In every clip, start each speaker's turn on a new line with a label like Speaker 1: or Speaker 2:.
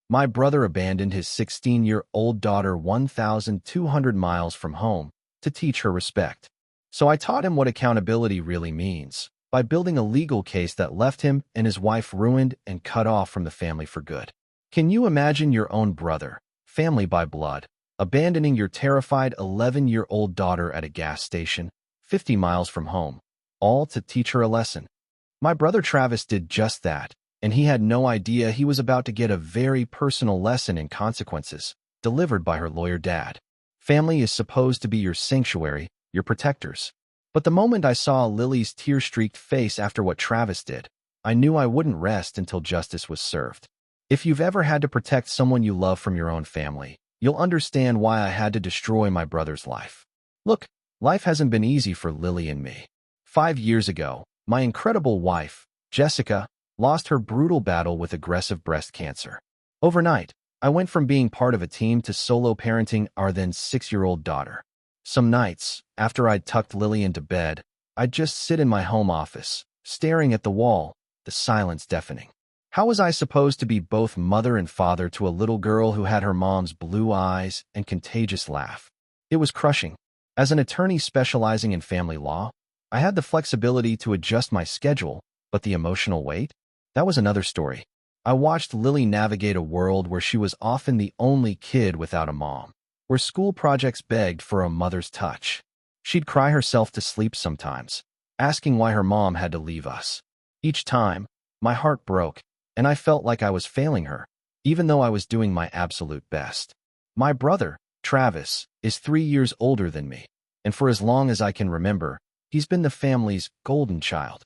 Speaker 1: My brother abandoned his 16-year-old daughter 1,200 miles from home to teach her respect. So I taught him what accountability really means by building a legal case that left him and his wife ruined and cut off from the family for good. Can you imagine your own brother, family by blood, abandoning your terrified 11-year-old daughter at a gas station, 50 miles from home, all to teach her a lesson? My brother Travis did just that, and he had no idea he was about to get a very personal lesson in consequences, delivered by her lawyer dad. Family is supposed to be your sanctuary, your protectors. But the moment I saw Lily's tear-streaked face after what Travis did, I knew I wouldn't rest until justice was served. If you've ever had to protect someone you love from your own family, you'll understand why I had to destroy my brother's life. Look, life hasn't been easy for Lily and me. 5 years ago, my incredible wife, Jessica, lost her brutal battle with aggressive breast cancer. Overnight, I went from being part of a team to solo parenting our then 6-year-old daughter. Some nights, after I'd tucked Lily into bed, I'd just sit in my home office, staring at the wall, the silence deafening. How was I supposed to be both mother and father to a little girl who had her mom's blue eyes and contagious laugh? It was crushing. As an attorney specializing in family law, I had the flexibility to adjust my schedule, but the emotional weight? That was another story. I watched Lily navigate a world where she was often the only kid without a mom, where school projects begged for a mother's touch. She'd cry herself to sleep sometimes, asking why her mom had to leave us. Each time, my heart broke, and I felt like I was failing her, even though I was doing my absolute best. My brother, Travis, is 3 years older than me, and for as long as I can remember, he's been the family's golden child.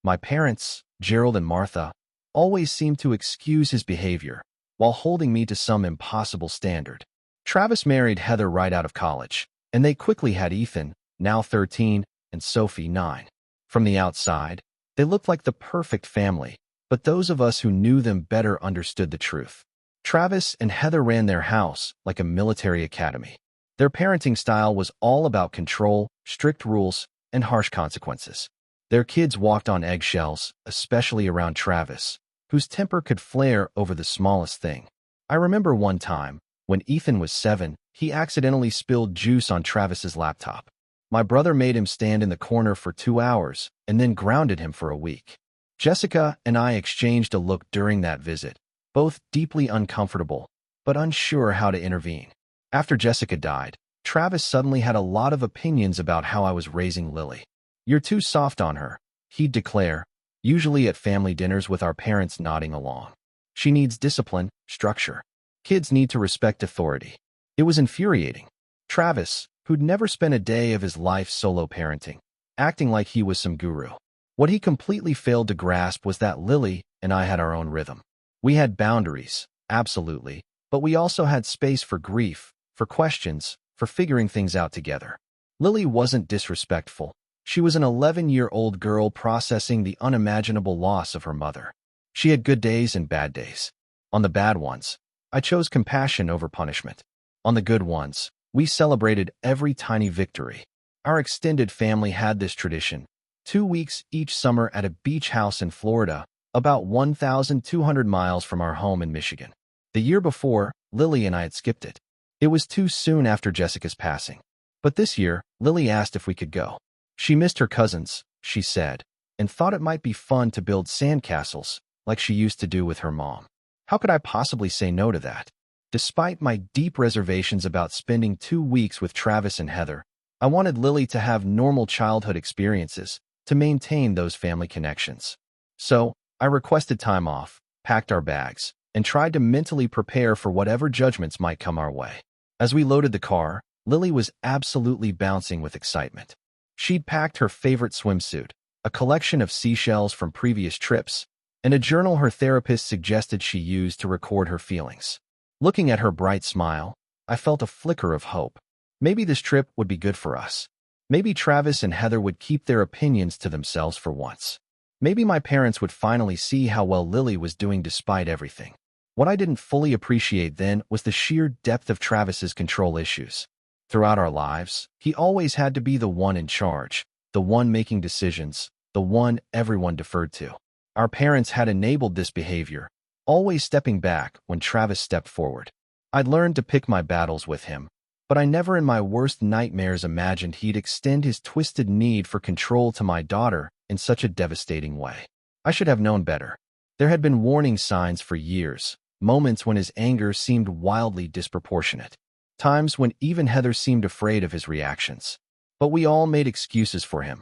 Speaker 1: My parents, Gerald and Martha, always seemed to excuse his behavior while holding me to some impossible standard. Travis married Heather right out of college, and they quickly had Ethan, now 13, and Sophie, 9. From the outside, they looked like the perfect family, but those of us who knew them better understood the truth. Travis and Heather ran their house like a military academy. Their parenting style was all about control, strict rules, and harsh consequences. Their kids walked on eggshells, especially around Travis, whose temper could flare over the smallest thing. I remember one time, when Ethan was 7, he accidentally spilled juice on Travis's laptop. My brother made him stand in the corner for 2 hours and then grounded him for a week. Jessica and I exchanged a look during that visit, both deeply uncomfortable, but unsure how to intervene. After Jessica died, Travis suddenly had a lot of opinions about how I was raising Lily. "You're too soft on her," he'd declare, usually at family dinners with our parents nodding along. "She needs discipline, structure. Kids need to respect authority." It was infuriating. Travis, who'd never spent a day of his life solo parenting, acting like he was some guru. What he completely failed to grasp was that Lily and I had our own rhythm. We had boundaries, absolutely, but we also had space for grief, for questions, for figuring things out together. Lily wasn't disrespectful. She was an 11-year-old girl processing the unimaginable loss of her mother. She had good days and bad days. On the bad ones, I chose compassion over punishment. On the good ones, we celebrated every tiny victory. Our extended family had this tradition: 2 weeks each summer at a beach house in Florida, about 1,200 miles from our home in Michigan. The year before, Lily and I had skipped it. It was too soon after Jessica's passing. But this year, Lily asked if we could go. She missed her cousins, she said, and thought it might be fun to build sandcastles, like she used to do with her mom. How could I possibly say no to that? Despite my deep reservations about spending 2 weeks with Travis and Heather, I wanted Lily to have normal childhood experiences, to maintain those family connections. So, I requested time off, packed our bags, and tried to mentally prepare for whatever judgments might come our way. As we loaded the car, Lily was absolutely bouncing with excitement. She'd packed her favorite swimsuit, a collection of seashells from previous trips, and a journal her therapist suggested she use to record her feelings. Looking at her bright smile, I felt a flicker of hope. Maybe this trip would be good for us. Maybe Travis and Heather would keep their opinions to themselves for once. Maybe my parents would finally see how well Lily was doing despite everything. What I didn't fully appreciate then was the sheer depth of Travis's control issues. Throughout our lives, he always had to be the one in charge, the one making decisions, the one everyone deferred to. Our parents had enabled this behavior, always stepping back when Travis stepped forward. I'd learned to pick my battles with him, but I never in my worst nightmares imagined he'd extend his twisted need for control to my daughter in such a devastating way. I should have known better. There had been warning signs for years, moments when his anger seemed wildly disproportionate, times when even Heather seemed afraid of his reactions. But we all made excuses for him.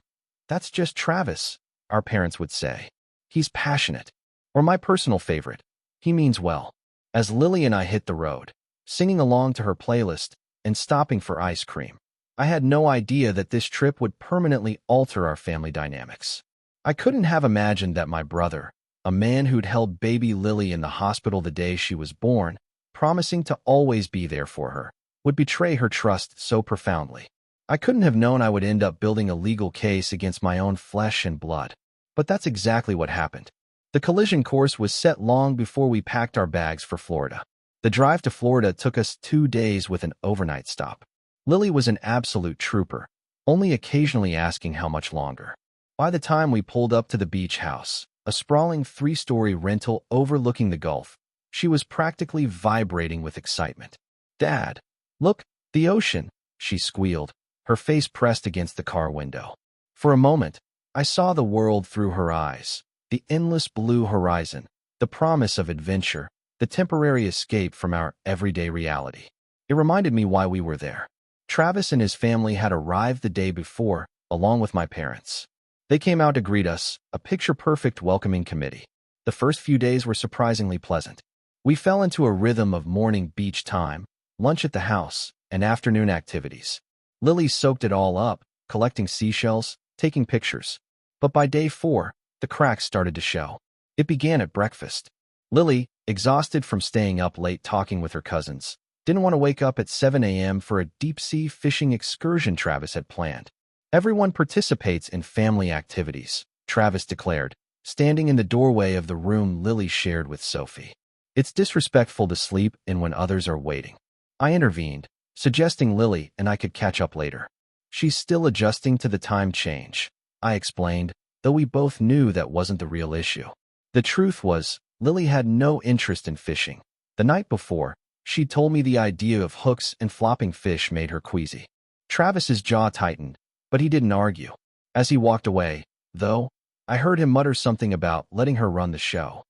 Speaker 1: "That's just Travis," our parents would say. "He's passionate." Or my personal favorite, "He means well." As Lily and I hit the road, singing along to her playlist and stopping for ice cream, I had no idea that this trip would permanently alter our family dynamics. I couldn't have imagined that my brother, a man who'd held baby Lily in the hospital the day she was born, promising to always be there for her, would betray her trust so profoundly. I couldn't have known I would end up building a legal case against my own flesh and blood. But that's exactly what happened. The collision course was set long before we packed our bags for Florida. The drive to Florida took us 2 days with an overnight stop. Lily was an absolute trooper, only occasionally asking how much longer. By the time we pulled up to the beach house, a sprawling 3-story rental overlooking the Gulf, she was practically vibrating with excitement. "Dad, look, the ocean," she squealed, her face pressed against the car window. For a moment, I saw the world through her eyes, the endless blue horizon, the promise of adventure, the temporary escape from our everyday reality. It reminded me why we were there. Travis and his family had arrived the day before, along with my parents. They came out to greet us, a picture-perfect welcoming committee. The first few days were surprisingly pleasant. We fell into a rhythm of morning beach time, lunch at the house, and afternoon activities. Lily soaked it all up, collecting seashells, taking pictures. But by day 4, the cracks started to show. It began at breakfast. Lily, exhausted from staying up late talking with her cousins, didn't want to wake up at 7 a.m. for a deep-sea fishing excursion Travis had planned. "Everyone participates in family activities," Travis declared, standing in the doorway of the room Lily shared with Sophie. "It's disrespectful to sleep in when others are waiting." I intervened, suggesting Lily and I could catch up later. "She's still adjusting to the time change," I explained, though we both knew that wasn't the real issue. The truth was, Lily had no interest in fishing. The night before, she'd told me the idea of hooks and flopping fish made her queasy. Travis's jaw tightened, but he didn't argue. As he walked away, though, I heard him mutter something about letting her run the show.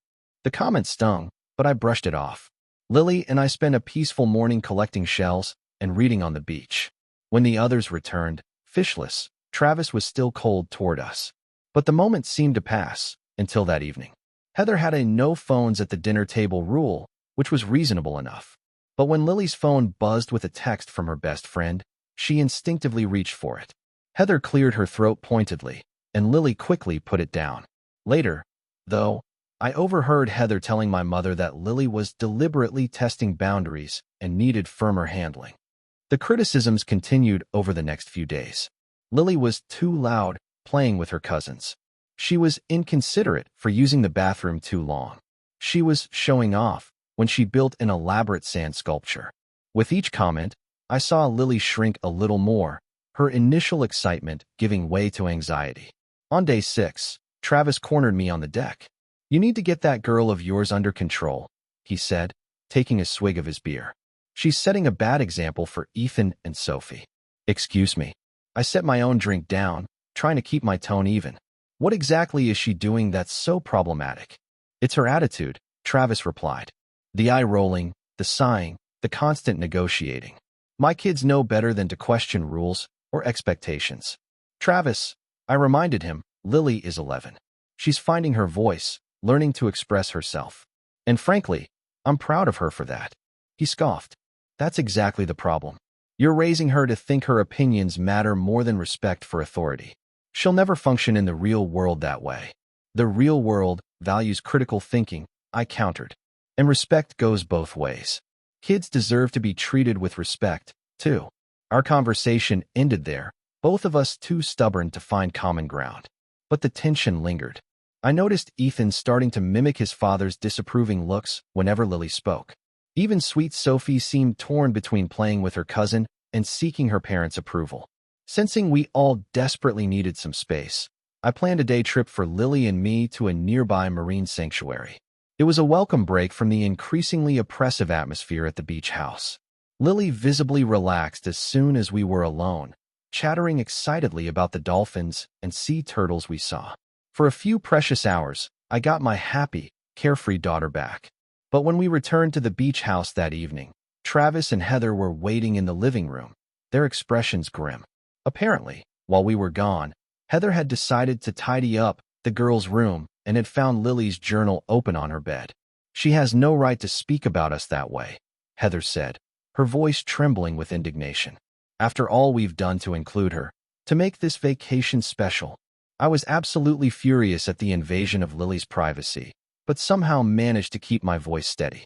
Speaker 1: The comment stung, but I brushed it off. Lily and I spent a peaceful morning collecting shells and reading on the beach. When the others returned, fishless, Travis was still cold toward us. But the moment seemed to pass, until that evening. Heather had a no phones at the dinner table rule, which was reasonable enough. But when Lily's phone buzzed with a text from her best friend, she instinctively reached for it. Heather cleared her throat pointedly, and Lily quickly put it down. Later, though, I overheard Heather telling my mother that Lily was deliberately testing boundaries and needed firmer handling. The criticisms continued over the next few days. Lily was too loud, playing with her cousins. She was inconsiderate for using the bathroom too long. She was showing off when she built an elaborate sand sculpture. With each comment, I saw Lily shrink a little more, her initial excitement giving way to anxiety. On day 6, Travis cornered me on the deck. "You need to get that girl of yours under control," he said, taking a swig of his beer. "She's setting a bad example for Ethan and Sophie." "Excuse me." I set my own drink down, trying to keep my tone even. "What exactly is she doing that's so problematic?" "It's her attitude," Travis replied. The eye rolling, the sighing, the constant negotiating. "My kids know better than to question rules or expectations." "Travis," I reminded him, "Lily is 11. She's finding her voice, learning to express herself. And frankly, I'm proud of her for that." He scoffed. "That's exactly the problem. You're raising her to think her opinions matter more than respect for authority. She'll never function in the real world that way." "The real world values critical thinking," I countered. "And respect goes both ways. Kids deserve to be treated with respect, too." Our conversation ended there, both of us too stubborn to find common ground. But the tension lingered. I noticed Ethan starting to mimic his father's disapproving looks whenever Lily spoke. Even sweet Sophie seemed torn between playing with her cousin and seeking her parents' approval. Sensing we all desperately needed some space, I planned a day trip for Lily and me to a nearby marine sanctuary. It was a welcome break from the increasingly oppressive atmosphere at the beach house. Lily visibly relaxed as soon as we were alone, chattering excitedly about the dolphins and sea turtles we saw. For a few precious hours, I got my happy, carefree daughter back. But when we returned to the beach house that evening, Travis and Heather were waiting in the living room, their expressions grim. Apparently, while we were gone, Heather had decided to tidy up the girls' room and had found Lily's journal open on her bed. "She has no right to speak about us that way," Heather said, her voice trembling with indignation. "After all we've done to include her, to make this vacation special." I was absolutely furious at the invasion of Lily's privacy, but somehow managed to keep my voice steady.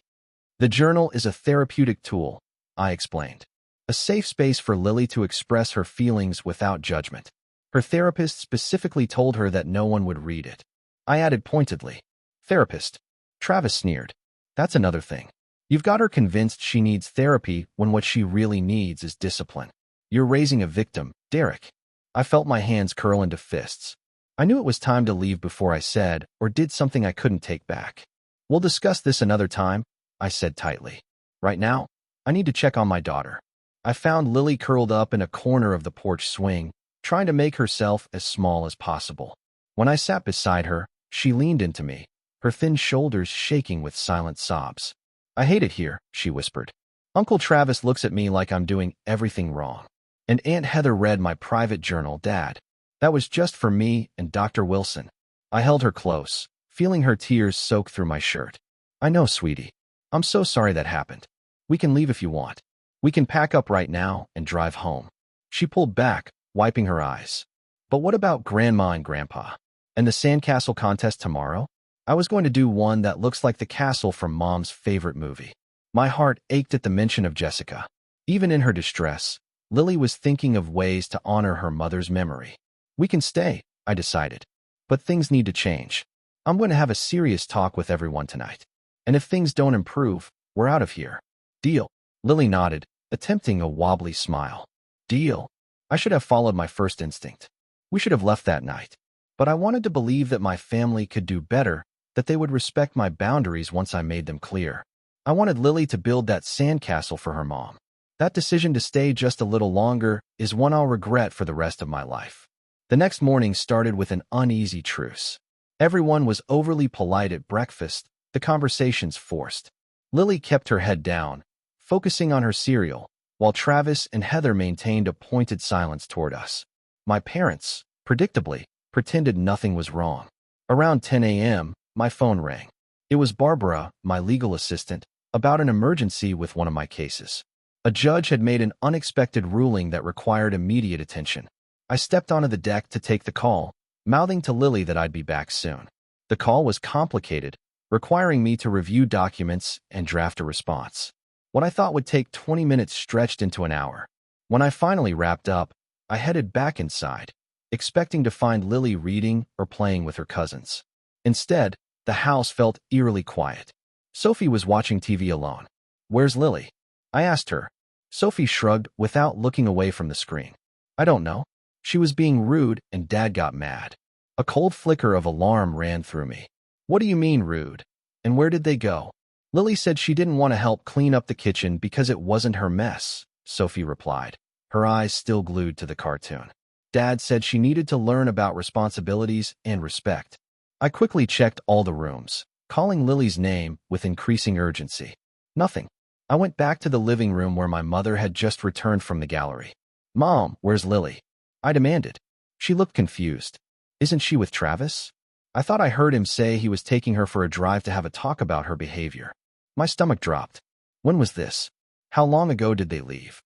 Speaker 1: "The journal is a therapeutic tool," I explained. "A safe space for Lily to express her feelings without judgment. Her therapist specifically told her that no one would read it." I added pointedly. "Therapist?" Travis sneered. "That's another thing. You've got her convinced she needs therapy when what she really needs is discipline. You're raising a victim, Derek." I felt my hands curl into fists. I knew it was time to leave before I said or did something I couldn't take back. "We'll discuss this another time," I said tightly. "Right now, I need to check on my daughter." I found Lily curled up in a corner of the porch swing, trying to make herself as small as possible. When I sat beside her, she leaned into me, her thin shoulders shaking with silent sobs. "I hate it here," she whispered. "Uncle Travis looks at me like I'm doing everything wrong. And Aunt Heather read my private journal, Dad. That was just for me and Dr. Wilson." I held her close, feeling her tears soak through my shirt. "I know, sweetie. I'm so sorry that happened. We can leave if you want. We can pack up right now and drive home." She pulled back, wiping her eyes. "But what about Grandma and Grandpa? And the sandcastle contest tomorrow? I was going to do one that looks like the castle from Mom's favorite movie." My heart ached at the mention of Jessica. Even in her distress, Lily was thinking of ways to honor her mother's memory. "We can stay," I decided. "But things need to change. I'm going to have a serious talk with everyone tonight. And if things don't improve, we're out of here." "Deal." Lily nodded, attempting a wobbly smile. "Deal." I should have followed my first instinct. We should have left that night. But I wanted to believe that my family could do better, that they would respect my boundaries once I made them clear. I wanted Lily to build that sandcastle for her mom. That decision to stay just a little longer is one I'll regret for the rest of my life. The next morning started with an uneasy truce. Everyone was overly polite at breakfast, the conversations forced. Lily kept her head down, focusing on her cereal, while Travis and Heather maintained a pointed silence toward us. My parents, predictably, pretended nothing was wrong. Around 10 a.m., my phone rang. It was Barbara, my legal assistant, about an emergency with one of my cases. A judge had made an unexpected ruling that required immediate attention. I stepped onto the deck to take the call, mouthing to Lily that I'd be back soon. The call was complicated, requiring me to review documents and draft a response. What I thought would take 20 minutes stretched into an hour. When I finally wrapped up, I headed back inside, expecting to find Lily reading or playing with her cousins. Instead, the house felt eerily quiet. Sophie was watching TV alone. "Where's Lily?" I asked her. Sophie shrugged without looking away from the screen. "I don't know. She was being rude and Dad got mad." A cold flicker of alarm ran through me. "What do you mean rude? And where did they go?" "Lily said she didn't want to help clean up the kitchen because it wasn't her mess," Sophie replied, her eyes still glued to the cartoon. "Dad said she needed to learn about responsibilities and respect." I quickly checked all the rooms, calling Lily's name with increasing urgency. Nothing. I went back to the living room where my mother had just returned from the gallery. "Mom, where's Lily?" I demanded. She looked confused. "Isn't she with Travis?" I thought I heard him say he was taking her for a drive to have a talk about her behavior. My stomach dropped. When was this? How long ago did they leave?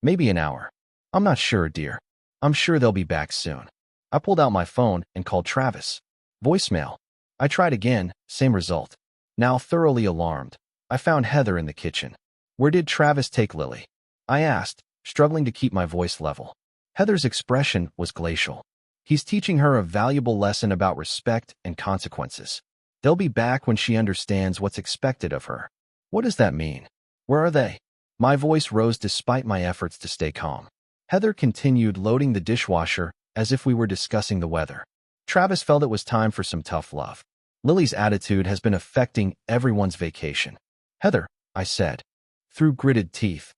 Speaker 1: "Maybe an hour." "I'm not sure, dear. I'm sure they'll be back soon." I pulled out my phone and called Travis. Voicemail. I tried again, same result. Now thoroughly alarmed, I found Heather in the kitchen. "Where did Travis take Lily?" I asked, struggling to keep my voice level. Heather's expression was glacial. "He's teaching her a valuable lesson about respect and consequences. They'll be back when she understands what's expected of her." "What does that mean? Where are they?" My voice rose despite my efforts to stay calm. Heather continued loading the dishwasher as if we were discussing the weather. "Travis felt it was time for some tough love. Lily's attitude has been affecting everyone's vacation. Heather, I said, through gritted teeth,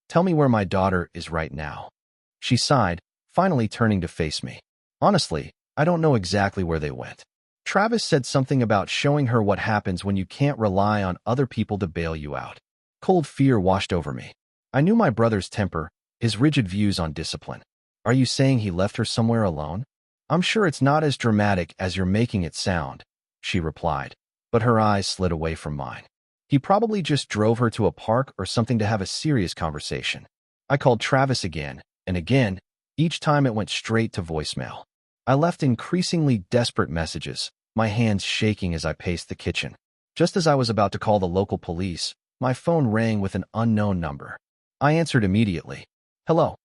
Speaker 1: tell me where my daughter is right now. She sighed, finally turning to face me. Honestly, I don't know exactly where they went. Travis said something about showing her what happens when you can't rely on other people to bail you out. Cold fear washed over me. I knew my brother's temper, his rigid views on discipline. Are you saying he left her somewhere alone? I'm sure it's not as dramatic as you're making it sound, she replied, but her eyes slid away from mine. He probably just drove her to a park or something to have a serious conversation. I called Travis again and again. Each time it went straight to voicemail. I left increasingly desperate messages, my hands shaking as I paced the kitchen. Just as I was about to call the local police, my phone rang with an unknown number. I answered immediately. Hello.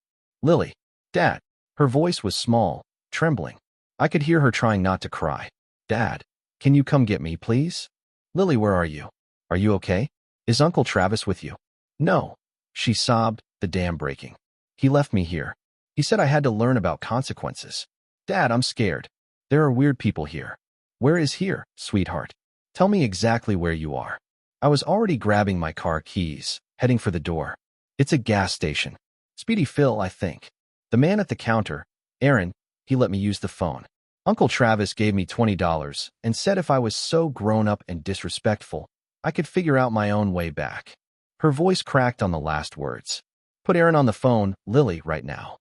Speaker 1: Lily. Dad. Her voice was small, trembling. I could hear her trying not to cry. Dad, can you come get me, please? Lily, where are you? Are you okay? Is Uncle Travis with you? No. She sobbed, the dam breaking. He left me here. He said I had to learn about consequences. Dad, I'm scared. There are weird people here. Where is here, sweetheart? Tell me exactly where you are. I was already grabbing my car keys, heading for the door. It's a gas station. Speedy Phil, I think. The man at the counter, Aaron, he let me use the phone. Uncle Travis gave me $20 and said if I was so grown up and disrespectful, I could figure out my own way back. Her voice cracked on the last words. Put Aaron on the phone, Lily, right now.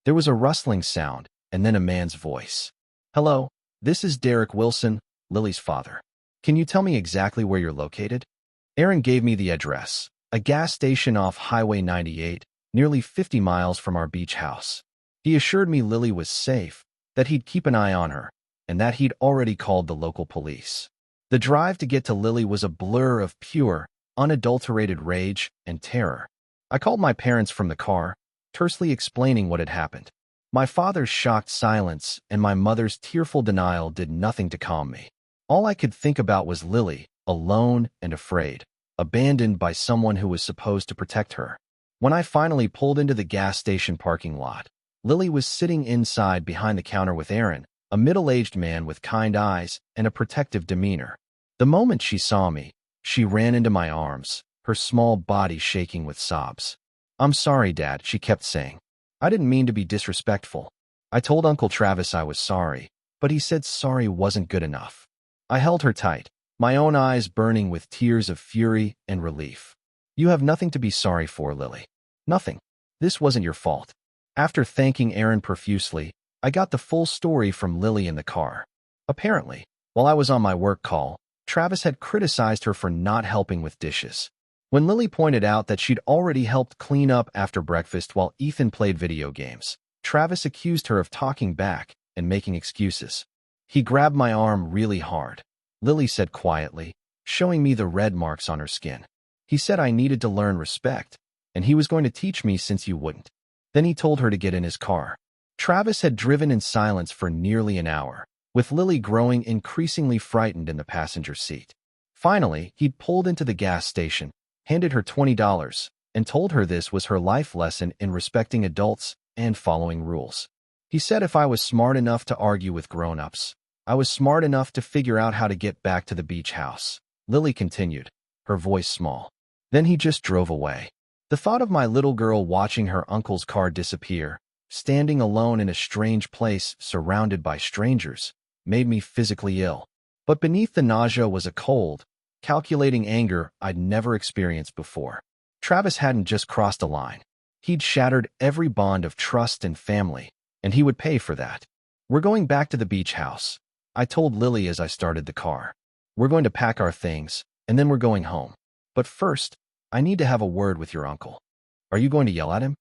Speaker 1: There was a rustling sound, and then a man's voice. Hello, this is Derek Wilson, Lily's father. Can you tell me exactly where you're located? Aaron gave me the address, a gas station off Highway 98, nearly 50 miles from our beach house. He assured me Lily was safe, that he'd keep an eye on her, and that he'd already called the local police. The drive to get to Lily was a blur of pure, unadulterated rage and terror. I called my parents from the car, tersely explaining what had happened. My father's shocked silence and my mother's tearful denial did nothing to calm me. All I could think about was Lily, alone and afraid, abandoned by someone who was supposed to protect her. When I finally pulled into the gas station parking lot, Lily was sitting inside behind the counter with Aaron, a middle-aged man with kind eyes and a protective demeanor. The moment she saw me, she ran into my arms, her small body shaking with sobs. I'm sorry, Dad, she kept saying. I didn't mean to be disrespectful. I told Uncle Travis I was sorry, but he said sorry wasn't good enough. I held her tight, my own eyes burning with tears of fury and relief. You have nothing to be sorry for, Lily. Nothing. This wasn't your fault. After thanking Aaron profusely, I got the full story from Lily in the car. Apparently, while I was on my work call, Travis had criticized her for not helping with dishes. When Lily pointed out that she'd already helped clean up after breakfast while Ethan played video games, Travis accused her of talking back and making excuses. He grabbed my arm really hard, Lily said quietly, showing me the red marks on her skin. He said I needed to learn respect, and he was going to teach me since you wouldn't. Then he told her to get in his car. Travis had driven in silence for nearly an hour, with Lily growing increasingly frightened in the passenger seat. Finally, he'd pulled into the gas station, handed her $20, and told her this was her life lesson in respecting adults and following rules. He said if I was smart enough to argue with grown-ups, I was smart enough to figure out how to get back to the beach house. Lily continued, her voice small. Then he just drove away. The thought of my little girl watching her uncle's car disappear, standing alone in a strange place surrounded by strangers, made me physically ill. But beneath the nausea was a cold, calculating anger I'd never experienced before. Travis hadn't just crossed a line. He'd shattered every bond of trust and family, and he would pay for that. We're going back to the beach house, I told Lily as I started the car. We're going to pack our things, and then we're going home. But first, I need to have a word with your uncle. Are you going to yell at him?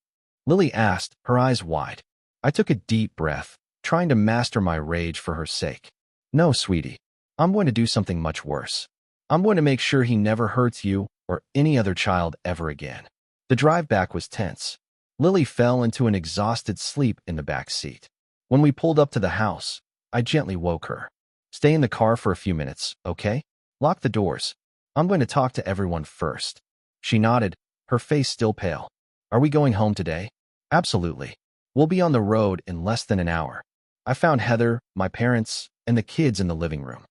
Speaker 1: Lily asked, her eyes wide. I took a deep breath, trying to master my rage for her sake. No, sweetie. I'm going to do something much worse. I'm going to make sure he never hurts you or any other child ever again. The drive back was tense. Lily fell into an exhausted sleep in the back seat. When we pulled up to the house, I gently woke her. Stay in the car for a few minutes, okay? Lock the doors. I'm going to talk to everyone first. She nodded, her face still pale. Are we going home today? Absolutely. We'll be on the road in less than an hour. I found Heather, my parents, and the kids in the living room.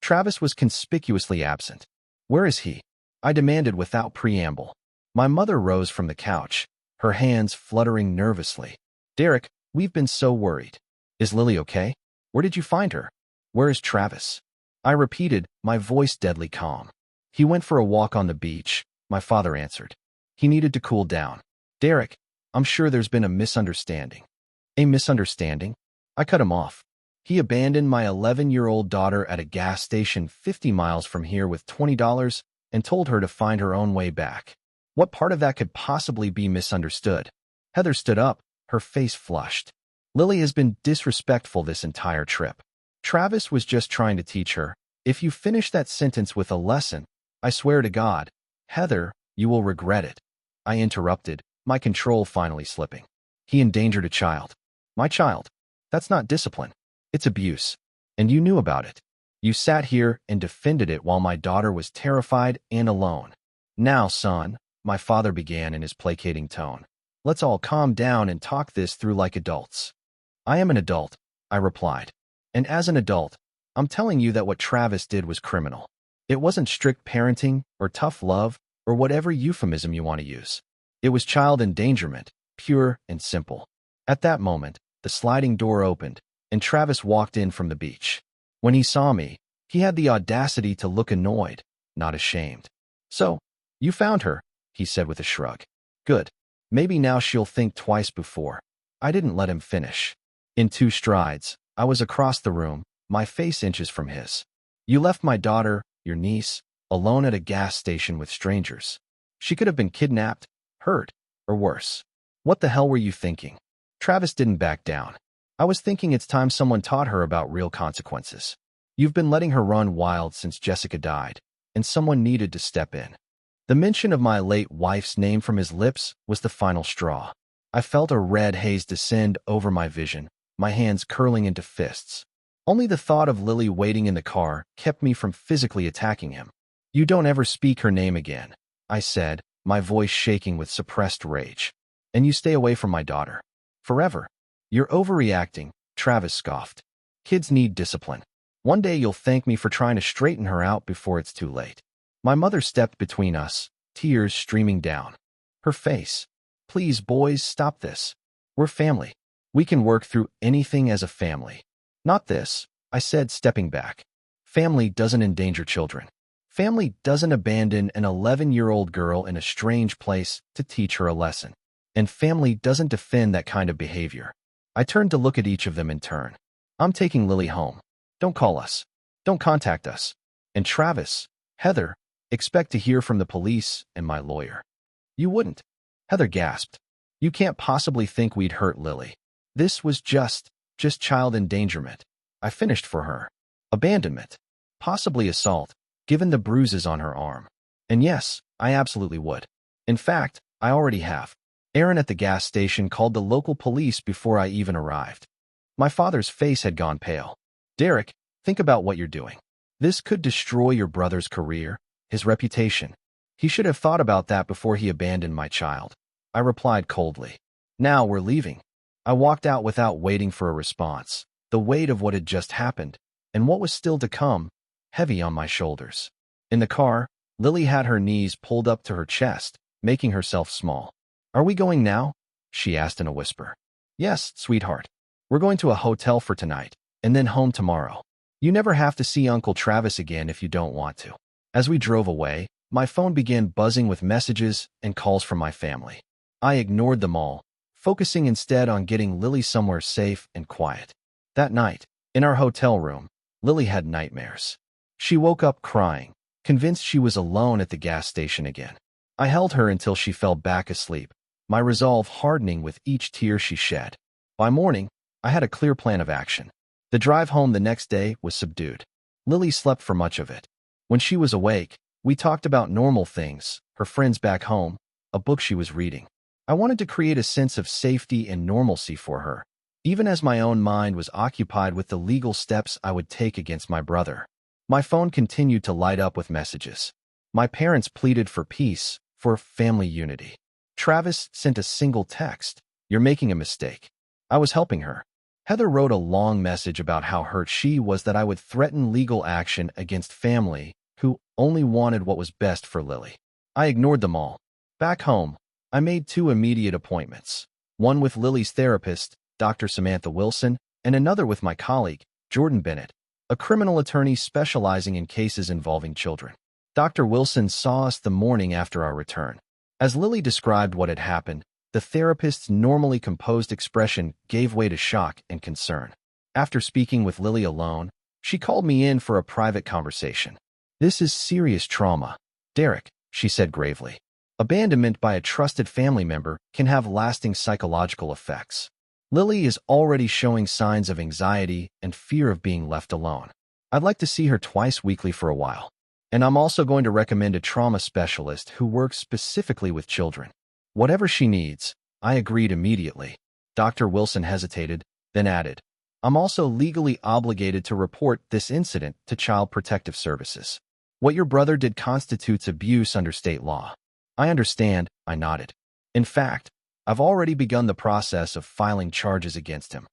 Speaker 1: Travis was conspicuously absent. Where is he? I demanded without preamble. My mother rose from the couch, her hands fluttering nervously. Derek, we've been so worried. Is Lily okay? Where did you find her? Where is Travis? I repeated, my voice deadly calm. He went for a walk on the beach, my father answered. He needed to cool down. Derek, I'm sure there's been a misunderstanding. A misunderstanding? I cut him off. He abandoned my 11-year-old daughter at a gas station 50 miles from here with $20 and told her to find her own way back. What part of that could possibly be misunderstood? Heather stood up, her face flushed. Lily has been disrespectful this entire trip. Travis was just trying to teach her. If you finish that sentence with a lesson, I swear to God, Heather, you will regret it. I interrupted, my control finally slipping. He endangered a child. My child. That's not discipline. It's abuse. And you knew about it. You sat here and defended it while my daughter was terrified and alone. Now, son, my father began in his placating tone. Let's all calm down and talk this through like adults. I am an adult, I replied. And as an adult, I'm telling you that what Travis did was criminal. It wasn't strict parenting or tough love or whatever euphemism you want to use. It was child endangerment, pure and simple. At that moment, the sliding door opened, and Travis walked in from the beach. When he saw me, he had the audacity to look annoyed, not ashamed. So, you found her, he said with a shrug. Good. Maybe now she'll think twice before. I didn't let him finish. In 2 strides, I was across the room, my face inches from his. You left my daughter, your niece, alone at a gas station with strangers. She could have been kidnapped, hurt, or worse. What the hell were you thinking? Travis didn't back down. I was thinking it's time someone taught her about real consequences. You've been letting her run wild since Jessica died, and someone needed to step in. The mention of my late wife's name from his lips was the final straw. I felt a red haze descend over my vision, my hands curling into fists. Only the thought of Lily waiting in the car kept me from physically attacking him. You don't ever speak her name again, I said, my voice shaking with suppressed rage. And you stay away from my daughter. Forever. You're overreacting, Travis scoffed. Kids need discipline. One day you'll thank me for trying to straighten her out before it's too late. My mother stepped between us, tears streaming down. Her face. Please, boys, stop this. We're family. We can work through anything as a family. Not this, I said, stepping back. Family doesn't endanger children. Family doesn't abandon an 11-year-old girl in a strange place to teach her a lesson. And family doesn't defend that kind of behavior. I turned to look at each of them in turn. I'm taking Lily home. Don't call us. Don't contact us. And Travis, Heather, expect to hear from the police and my lawyer. You wouldn't. Heather gasped. You can't possibly think we'd hurt Lily. This was just child endangerment. I finished for her. Abandonment. Possibly assault, given the bruises on her arm. And yes, I absolutely would. In fact, I already have. Aaron at the gas station called the local police before I even arrived. My father's face had gone pale. Derek, think about what you're doing. This could destroy your brother's career, his reputation. He should have thought about that before he abandoned my child. I replied coldly. Now we're leaving. I walked out without waiting for a response, the weight of what had just happened, and what was still to come, heavy on my shoulders. In the car, Lily had her knees pulled up to her chest, making herself small. Are we going now? She asked in a whisper. Yes, sweetheart. We're going to a hotel for tonight, and then home tomorrow. You never have to see Uncle Travis again if you don't want to. As we drove away, my phone began buzzing with messages and calls from my family. I ignored them all, focusing instead on getting Lily somewhere safe and quiet. That night, in our hotel room, Lily had nightmares. She woke up crying, convinced she was alone at the gas station again. I held her until she fell back asleep, my resolve hardening with each tear she shed. By morning, I had a clear plan of action. The drive home the next day was subdued. Lily slept for much of it. When she was awake, we talked about normal things, her friends back home, a book she was reading. I wanted to create a sense of safety and normalcy for her, even as my own mind was occupied with the legal steps I would take against my brother. My phone continued to light up with messages. My parents pleaded for peace, for family unity. Travis sent a single text. You're making a mistake. I was helping her. Heather wrote a long message about how hurt she was that I would threaten legal action against family who only wanted what was best for Lily. I ignored them all. Back home, I made 2 immediate appointments, one with Lily's therapist, Dr. Samantha Wilson, and another with my colleague, Jordan Bennett, a criminal attorney specializing in cases involving children. Dr. Wilson saw us the morning after our return. As Lily described what had happened, the therapist's normally composed expression gave way to shock and concern. After speaking with Lily alone, she called me in for a private conversation. "This is serious trauma, Derek," she said gravely. "Abandonment by a trusted family member can have lasting psychological effects. Lily is already showing signs of anxiety and fear of being left alone. I'd like to see her twice weekly for a while. And I'm also going to recommend a trauma specialist who works specifically with children. Whatever she needs." I agreed immediately. Dr. Wilson hesitated, then added, "I'm also legally obligated to report this incident to Child Protective Services. What your brother did constitutes abuse under state law." "I understand," I nodded. "In fact, I've already begun the process of filing charges against him."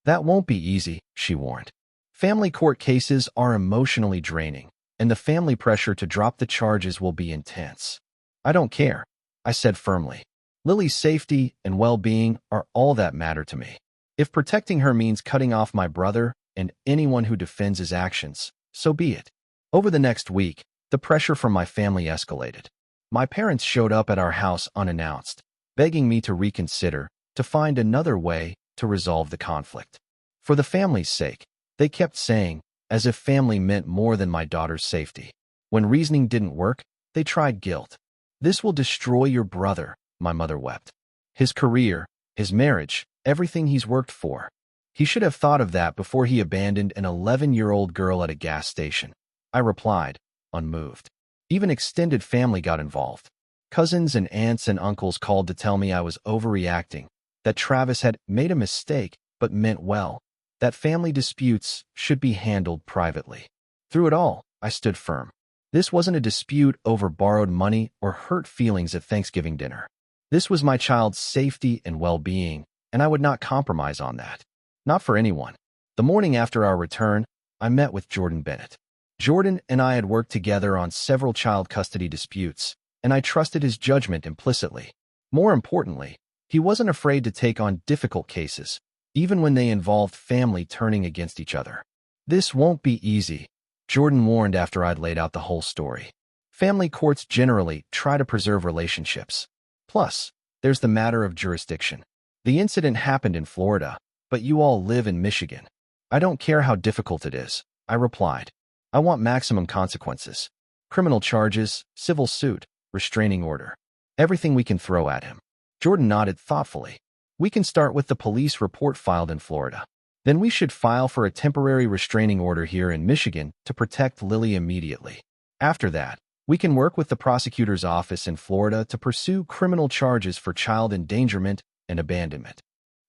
Speaker 1: "That won't be easy," she warned. "Family court cases are emotionally draining, and the family pressure to drop the charges will be intense." "I don't care," I said firmly. "Lily's safety and well-being are all that matter to me. If protecting her means cutting off my brother and anyone who defends his actions, so be it." Over the next week, the pressure from my family escalated. My parents showed up at our house unannounced, begging me to reconsider, to find another way to resolve the conflict. For the family's sake, they kept saying, as if family meant more than my daughter's safety. When reasoning didn't work, they tried guilt. "This will destroy your brother," my mother wept. "His career, his marriage, everything he's worked for. He should have thought of that before he abandoned an 11-year-old girl at a gas station." I replied, unmoved. Even extended family got involved. Cousins and aunts and uncles called to tell me I was overreacting, that Travis had made a mistake but meant well, that family disputes should be handled privately. Through it all, I stood firm. This wasn't a dispute over borrowed money or hurt feelings at Thanksgiving dinner. This was my child's safety and well-being, and I would not compromise on that. Not for anyone. The morning after our return, I met with Jordan Bennett. Jordan and I had worked together on several child custody disputes, and I trusted his judgment implicitly. More importantly, he wasn't afraid to take on difficult cases, even when they involved family turning against each other. "This won't be easy," Jordan warned after I'd laid out the whole story. "Family courts generally try to preserve relationships. Plus, there's the matter of jurisdiction. The incident happened in Florida, but you all live in Michigan." "I don't care how difficult it is," I replied. "I want maximum consequences. Criminal charges, civil suit, restraining order. Everything we can throw at him." Jordan nodded thoughtfully. "We can start with the police report filed in Florida. Then we should file for a temporary restraining order here in Michigan to protect Lily immediately. After that, we can work with the prosecutor's office in Florida to pursue criminal charges for child endangerment and abandonment."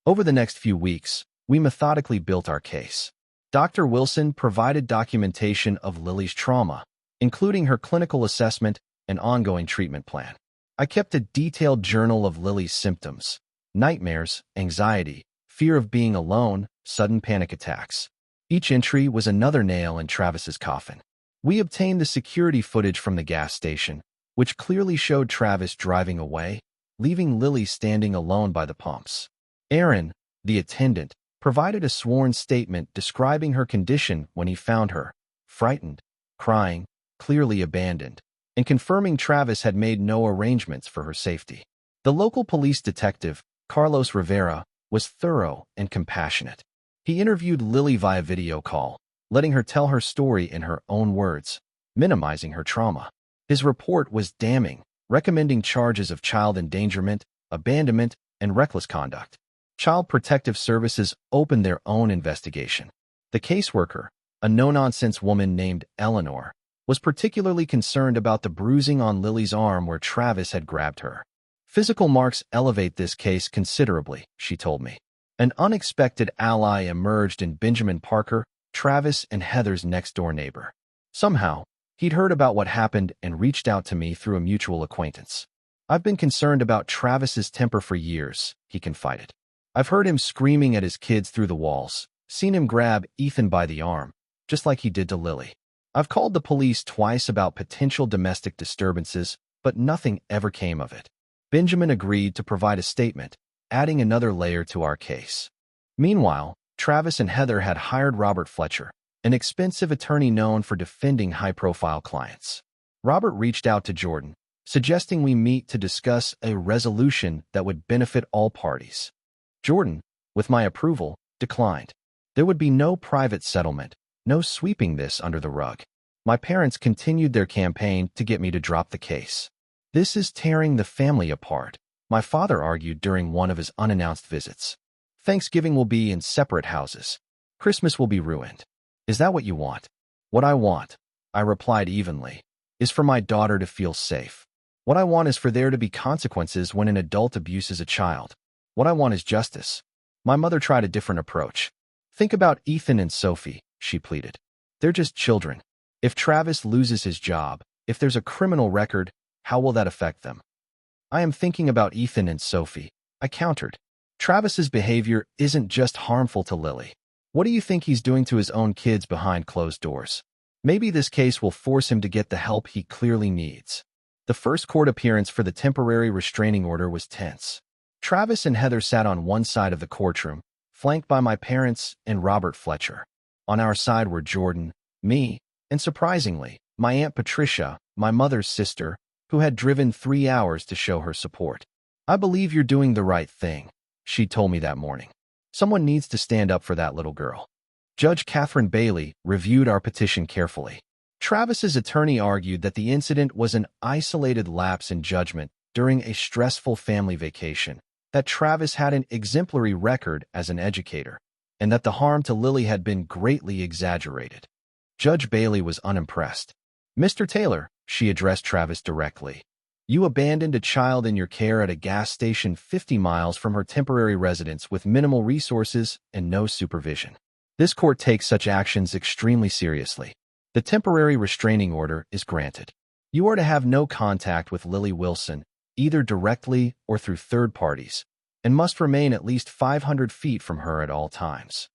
Speaker 1: Over the next few weeks, we methodically built our case. Dr. Wilson provided documentation of Lily's trauma, including her clinical assessment and ongoing treatment plan. I kept a detailed journal of Lily's symptoms: nightmares, anxiety, fear of being alone, sudden panic attacks. Each entry was another nail in Travis's coffin. We obtained the security footage from the gas station, which clearly showed Travis driving away, leaving Lily standing alone by the pumps. Aaron, the attendant, provided a sworn statement describing her condition when he found her: frightened, crying, clearly abandoned, and confirming Travis had made no arrangements for her safety. The local police detective, Carlos Rivera, was thorough and compassionate. He interviewed Lily via video call, letting her tell her story in her own words, minimizing her trauma. His report was damning, recommending charges of child endangerment, abandonment, and reckless conduct. Child Protective Services opened their own investigation. The caseworker, a no-nonsense woman named Eleanor, was particularly concerned about the bruising on Lily's arm where Travis had grabbed her. "Physical marks elevate this case considerably," she told me. An unexpected ally emerged in Benjamin Parker, Travis and Heather's next-door neighbor. Somehow, he'd heard about what happened and reached out to me through a mutual acquaintance. "I've been concerned about Travis's temper for years," he confided. I've heard him screaming at his kids through the walls, seen him grab Ethan by the arm, just like he did to Lily. I've called the police twice about potential domestic disturbances, but nothing ever came of it. Benjamin agreed to provide a statement, adding another layer to our case. Meanwhile, Travis and Heather had hired Robert Fletcher, an expensive attorney known for defending high-profile clients. Robert reached out to Jordan, suggesting we meet to discuss a resolution that would benefit all parties. Jordan, with my approval, declined. There would be no private settlement, no sweeping this under the rug. My parents continued their campaign to get me to drop the case. This is tearing the family apart, my father argued during one of his unannounced visits. Thanksgiving will be in separate houses. Christmas will be ruined. Is that what you want? What I want, I replied evenly, is for my daughter to feel safe. What I want is for there to be consequences when an adult abuses a child. What I want is justice. My mother tried a different approach. Think about Ethan and Sophie, she pleaded. They're just children. If Travis loses his job, if there's a criminal record, how will that affect them? I am thinking about Ethan and Sophie, I countered. Travis's behavior isn't just harmful to Lily. What do you think he's doing to his own kids behind closed doors? Maybe this case will force him to get the help he clearly needs. The first court appearance for the temporary restraining order was tense. Travis and Heather sat on one side of the courtroom, flanked by my parents and Robert Fletcher. On our side were Jordan, me, and surprisingly, my Aunt Patricia, my mother's sister, who had driven 3 hours to show her support. I believe you're doing the right thing, she told me that morning. Someone needs to stand up for that little girl. Judge Catherine Bailey reviewed our petition carefully. Travis's attorney argued that the incident was an isolated lapse in judgment during a stressful family vacation, that Travis had an exemplary record as an educator, and that the harm to Lily had been greatly exaggerated. Judge Bailey was unimpressed. Mr. Taylor, she addressed Travis directly. You abandoned a child in your care at a gas station 50 miles from her temporary residence with minimal resources and no supervision. This court takes such actions extremely seriously. The temporary restraining order is granted. You are to have no contact with Lily Wilson, either directly or through third parties, and must remain at least 500 feet from her at all times.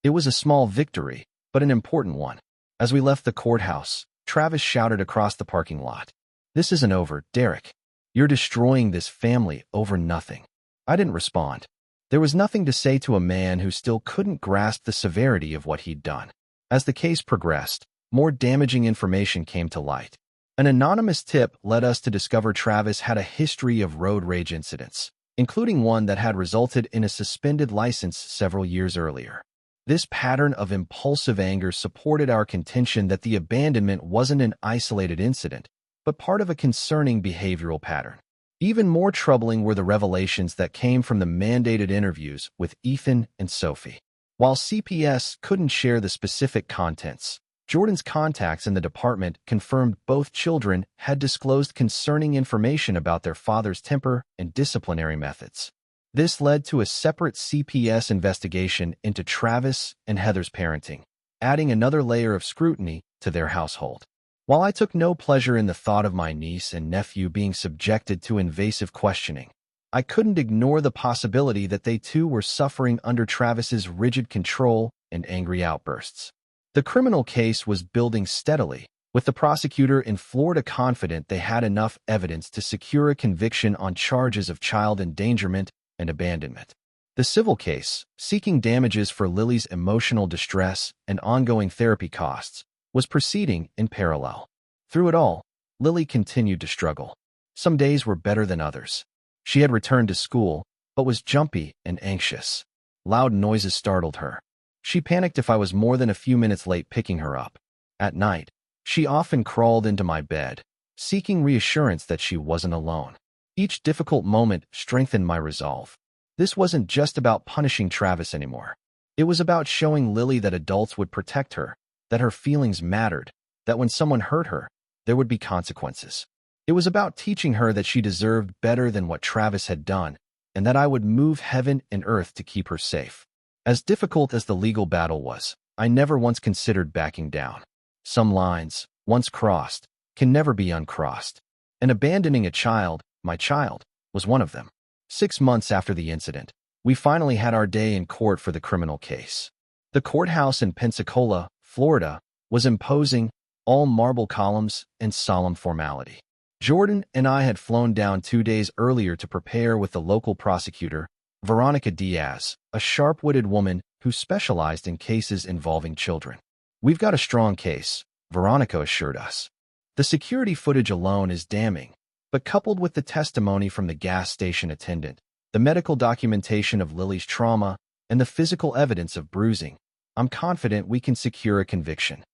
Speaker 1: It was a small victory, but an important one. As we left the courthouse, Travis shouted across the parking lot, "This isn't over, Derek. You're destroying this family over nothing." I didn't respond. There was nothing to say to a man who still couldn't grasp the severity of what he'd done. As the case progressed, more damaging information came to light. An anonymous tip led us to discover Travis had a history of road rage incidents, including one that had resulted in a suspended license several years earlier. This pattern of impulsive anger supported our contention that the abandonment wasn't an isolated incident, but part of a concerning behavioral pattern. Even more troubling were the revelations that came from the mandated interviews with Ethan and Sophie. While CPS couldn't share the specific contents, Jordan's contacts in the department confirmed both children had disclosed concerning information about their father's temper and disciplinary methods. This led to a separate CPS investigation into Travis and Heather's parenting, adding another layer of scrutiny to their household. While I took no pleasure in the thought of my niece and nephew being subjected to invasive questioning, I couldn't ignore the possibility that they too were suffering under Travis's rigid control and angry outbursts. The criminal case was building steadily, with the prosecutor in Florida confident they had enough evidence to secure a conviction on charges of child endangerment and abandonment. The civil case, seeking damages for Lily's emotional distress and ongoing therapy costs, was proceeding in parallel. Through it all, Lily continued to struggle. Some days were better than others. She had returned to school, but was jumpy and anxious. Loud noises startled her. She panicked if I was more than a few minutes late picking her up. At night, she often crawled into my bed, seeking reassurance that she wasn't alone. Each difficult moment strengthened my resolve. This wasn't just about punishing Travis anymore. It was about showing Lily that adults would protect her, that her feelings mattered, that when someone hurt her, there would be consequences. It was about teaching her that she deserved better than what Travis had done, and that I would move heaven and earth to keep her safe. As difficult as the legal battle was, I never once considered backing down. Some lines, once crossed, can never be uncrossed. And abandoning a child, my child, was one of them. 6 months after the incident, We finally had our day in court for the criminal case. The courthouse in Pensacola, Florida, was imposing, all marble columns and solemn formality. Jordan and I had flown down 2 days earlier to prepare with the local prosecutor, Veronica Diaz, a sharp-witted woman who specialized in cases involving children. "We've got a strong case," Veronica assured us. "The security footage alone is damning, but coupled with the testimony from the gas station attendant, the medical documentation of Lily's trauma, and the physical evidence of bruising, I'm confident we can secure a conviction."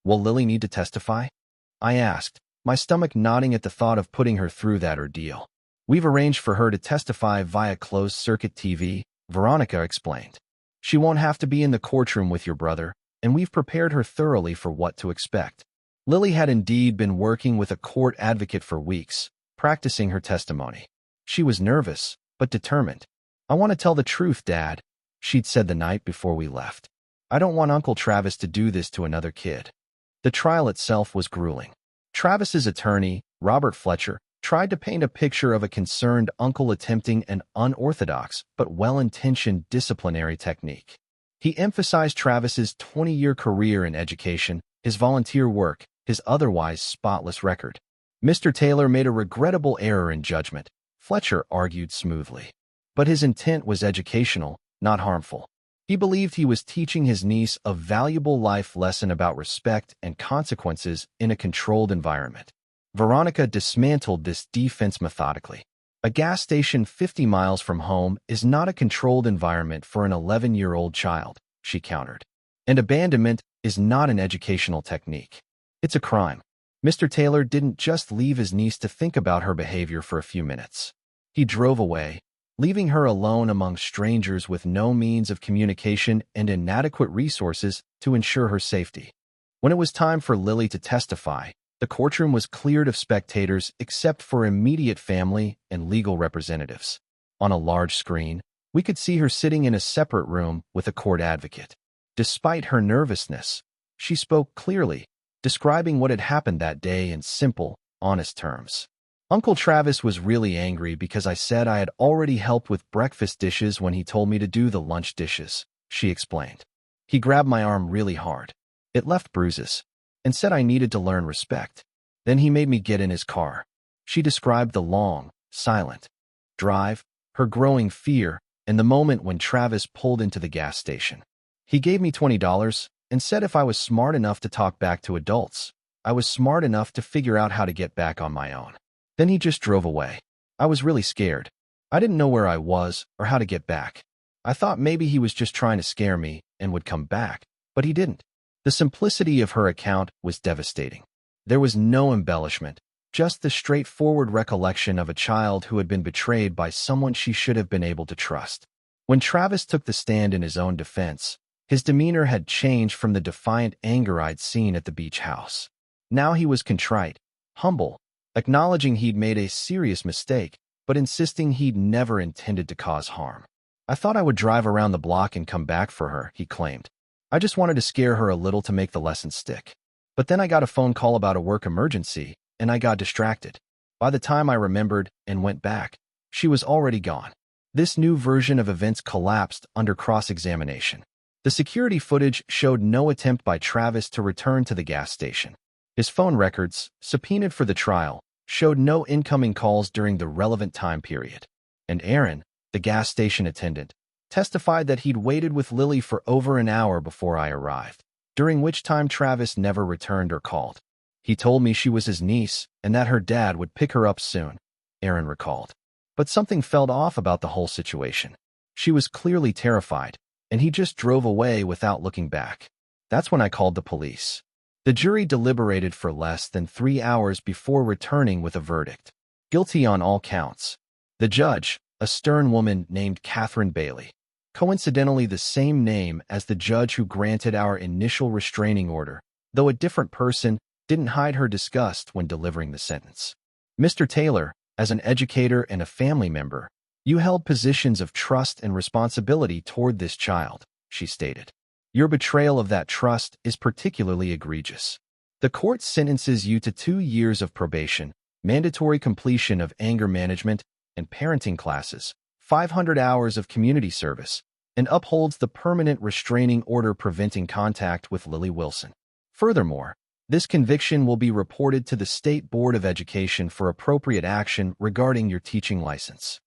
Speaker 1: "Will Lily need to testify?" I asked, my stomach nodding at the thought of putting her through that ordeal. "We've arranged for her to testify via closed-circuit TV," Veronica explained. "She won't have to be in the courtroom with your brother, and we've prepared her thoroughly for what to expect." Lily had indeed been working with a court advocate for weeks, practicing her testimony. She was nervous, but determined. "I want to tell the truth, Dad," she'd said the night before we left. "I don't want Uncle Travis to do this to another kid." The trial itself was grueling. Travis's attorney, Robert Fletcher, tried to paint a picture of a concerned uncle attempting an unorthodox but well-intentioned disciplinary technique. He emphasized Travis's 20-year career in education, his volunteer work, his otherwise spotless record. "Mr. Taylor made a regrettable error in judgment," Fletcher argued smoothly. "But his intent was educational, not harmful. He believed he was teaching his niece a valuable life lesson about respect and consequences in a controlled environment." Veronica dismantled this defense methodically. "A gas station 50 miles from home is not a controlled environment for an 11-year-old child," she countered. "And abandonment is not an educational technique. It's a crime." Mr. Taylor didn't just leave his niece to think about her behavior for a few minutes. He drove away, leaving her alone among strangers with no means of communication and inadequate resources to ensure her safety. When it was time for Lily to testify, the courtroom was cleared of spectators except for immediate family and legal representatives. On a large screen, we could see her sitting in a separate room with a court advocate. Despite her nervousness, she spoke clearly, describing what had happened that day in simple, honest terms. "Uncle Travis was really angry because I said I had already helped with breakfast dishes when he told me to do the lunch dishes," she explained. "He grabbed my arm really hard. It left bruises, and said I needed to learn respect. Then he made me get in his car." She described the long, silent drive, her growing fear, and the moment when Travis pulled into the gas station. "He gave me $20 and said if I was smart enough to talk back to adults, I was smart enough to figure out how to get back on my own. Then he just drove away. I was really scared. I didn't know where I was or how to get back. I thought maybe he was just trying to scare me and would come back, but he didn't." The simplicity of her account was devastating. There was no embellishment, just the straightforward recollection of a child who had been betrayed by someone she should have been able to trust. When Travis took the stand in his own defense, his demeanor had changed from the defiant anger I'd seen at the beach house. Now he was contrite, humble, acknowledging he'd made a serious mistake, but insisting he'd never intended to cause harm. "I thought I would drive around the block and come back for her," he claimed. "I just wanted to scare her a little to make the lesson stick. But then I got a phone call about a work emergency, and I got distracted. By the time I remembered and went back, she was already gone." This new version of events collapsed under cross-examination. The security footage showed no attempt by Travis to return to the gas station. His phone records, subpoenaed for the trial, showed no incoming calls during the relevant time period. And Aaron, the gas station attendant, testified that he'd waited with Lily for over an hour before I arrived, during which time Travis never returned or called. "He told me she was his niece and that her dad would pick her up soon," Aaron recalled. "But something felt off about the whole situation. She was clearly terrified, and he just drove away without looking back. That's when I called the police." The jury deliberated for less than 3 hours before returning with a verdict: guilty on all counts. The judge, a stern woman named Catherine Bailey, coincidentally the same name as the judge who granted our initial restraining order, though a different person, didn't hide her disgust when delivering the sentence. "Mr. Taylor, as an educator and a family member, you held positions of trust and responsibility toward this child," she stated. "Your betrayal of that trust is particularly egregious. The court sentences you to 2 years of probation, mandatory completion of anger management and parenting classes, 500 hours of community service, and upholds the permanent restraining order preventing contact with Lily Wilson. Furthermore, this conviction will be reported to the State Board of Education for appropriate action regarding your teaching license.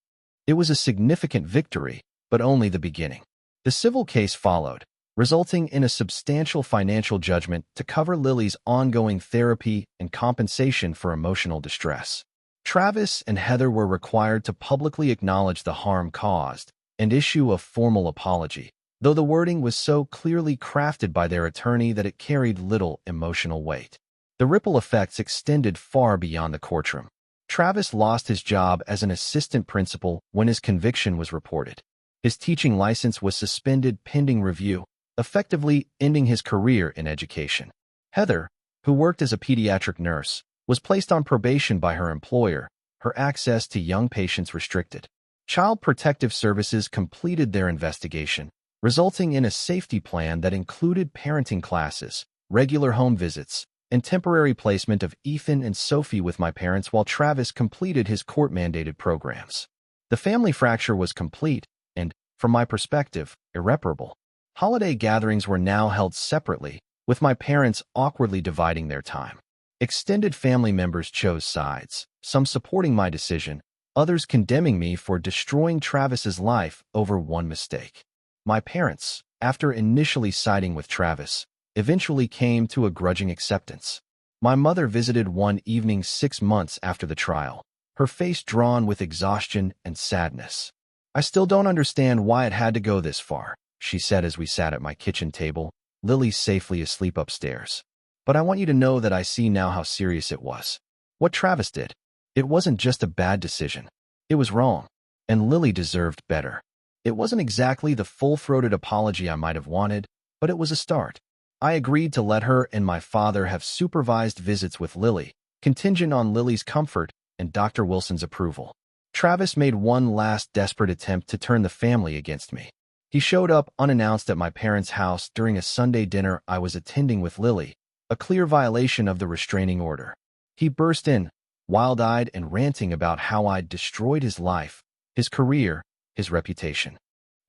Speaker 1: It was a significant victory, but only the beginning. The civil case followed, resulting in a substantial financial judgment to cover Lily's ongoing therapy and compensation for emotional distress. Travis and Heather were required to publicly acknowledge the harm caused and issue a formal apology, though the wording was so clearly crafted by their attorney that it carried little emotional weight. The ripple effects extended far beyond the courtroom. Travis lost his job as an assistant principal when his conviction was reported. His teaching license was suspended pending review, effectively ending his career in education. Heather, who worked as a pediatric nurse, was placed on probation by her employer, her access to young patients restricted. Child Protective Services completed their investigation, resulting in a safety plan that included parenting classes, regular home visits, and temporary placement of Ethan and Sophie with my parents while Travis completed his court-mandated programs. The family fracture was complete and, from my perspective, irreparable. Holiday gatherings were now held separately, with my parents awkwardly dividing their time. Extended family members chose sides, some supporting my decision, others condemning me for destroying Travis's life over one mistake. My parents, after initially siding with Travis, eventually came to a grudging acceptance. My mother visited one evening 6 months after the trial, her face drawn with exhaustion and sadness. "I still don't understand why it had to go this far," she said as we sat at my kitchen table, Lily safely asleep upstairs. "But I want you to know that I see now how serious it was. What Travis did, it wasn't just a bad decision. It was wrong, and Lily deserved better. It wasn't exactly the full-throated apology I might have wanted, but it was a start. I agreed to let her and my father have supervised visits with Lily, contingent on Lily's comfort and Dr. Wilson's approval. Travis made one last desperate attempt to turn the family against me. He showed up unannounced at my parents' house during a Sunday dinner I was attending with Lily, a clear violation of the restraining order. He burst in, wild-eyed and ranting about how I'd destroyed his life, his career, his reputation.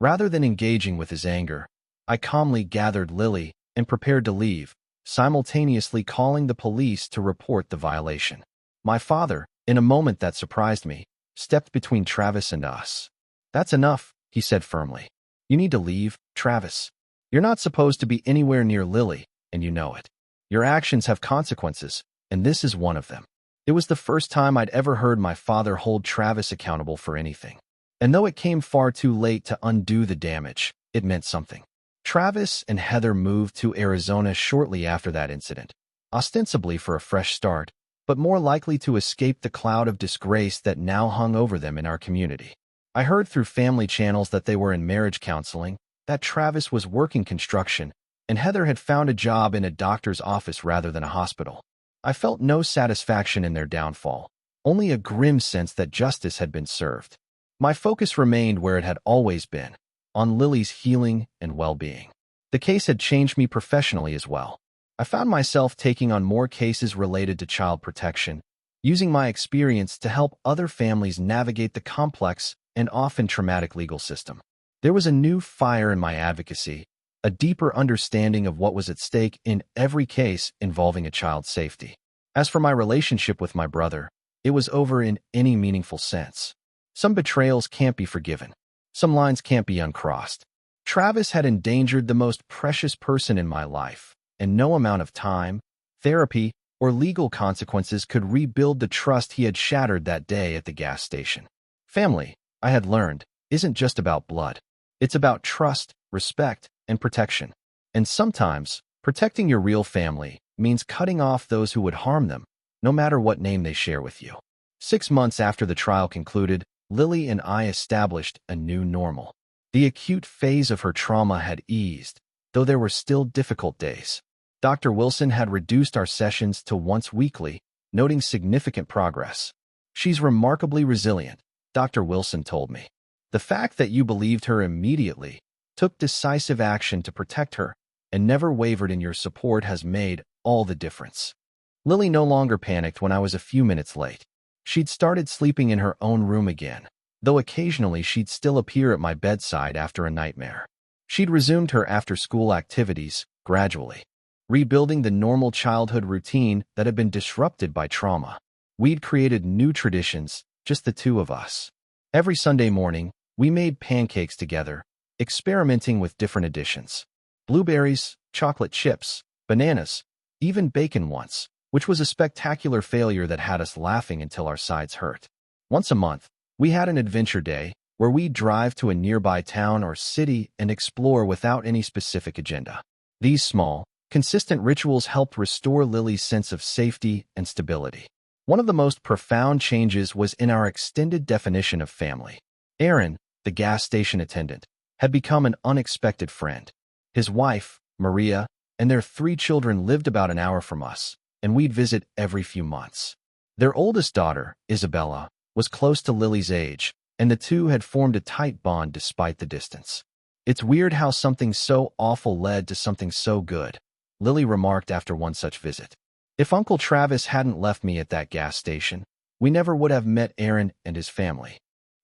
Speaker 1: Rather than engaging with his anger, I calmly gathered Lily and prepared to leave, simultaneously calling the police to report the violation. My father, in a moment that surprised me, stepped between Travis and us. "That's enough," he said firmly. "You need to leave, Travis. You're not supposed to be anywhere near Lily, and you know it. Your actions have consequences, and this is one of them." It was the first time I'd ever heard my father hold Travis accountable for anything. And though it came far too late to undo the damage, it meant something. Travis and Heather moved to Arizona shortly after that incident, ostensibly for a fresh start, but more likely to escape the cloud of disgrace that now hung over them in our community. I heard through family channels that they were in marriage counseling, that Travis was working construction, and Heather had found a job in a doctor's office rather than a hospital. I felt no satisfaction in their downfall, only a grim sense that justice had been served. My focus remained where it had always been, on Lily's healing and well-being. The case had changed me professionally as well. I found myself taking on more cases related to child protection, using my experience to help other families navigate the complex and often traumatic legal system. There was a new fire in my advocacy, a deeper understanding of what was at stake in every case involving a child's safety. As for my relationship with my brother, it was over in any meaningful sense. Some betrayals can't be forgiven. Some lines can't be uncrossed. Travis had endangered the most precious person in my life, and no amount of time, therapy, or legal consequences could rebuild the trust he had shattered that day at the gas station. Family, I had learned, isn't just about blood. It's about trust, respect, and protection. And sometimes, protecting your real family means cutting off those who would harm them, no matter what name they share with you. 6 months after the trial concluded, Lily and I established a new normal. The acute phase of her trauma had eased, though there were still difficult days. Dr. Wilson had reduced our sessions to once weekly, noting significant progress. "She's remarkably resilient," Dr. Wilson told me. "The fact that you believed her immediately, took decisive action to protect her, and never wavered in your support has made all the difference." Lily no longer panicked when I was a few minutes late. She'd started sleeping in her own room again, though occasionally she'd still appear at my bedside after a nightmare. She'd resumed her after-school activities, gradually, rebuilding the normal childhood routine that had been disrupted by trauma. We'd created new traditions, just the two of us. Every Sunday morning, we made pancakes together, experimenting with different additions. Blueberries, chocolate chips, bananas, even bacon once, which was a spectacular failure that had us laughing until our sides hurt. Once a month, we had an adventure day where we'd drive to a nearby town or city and explore without any specific agenda. These small, consistent rituals helped restore Lily's sense of safety and stability. One of the most profound changes was in our extended definition of family. Aaron, the gas station attendant, had become an unexpected friend. His wife, Maria, and their 3 children lived about an hour from us, and we'd visit every few months. Their oldest daughter, Isabella, was close to Lily's age, and the two had formed a tight bond despite the distance. "It's weird how something so awful led to something so good," Lily remarked after one such visit. "If Uncle Travis hadn't left me at that gas station, we never would have met Aaron and his family."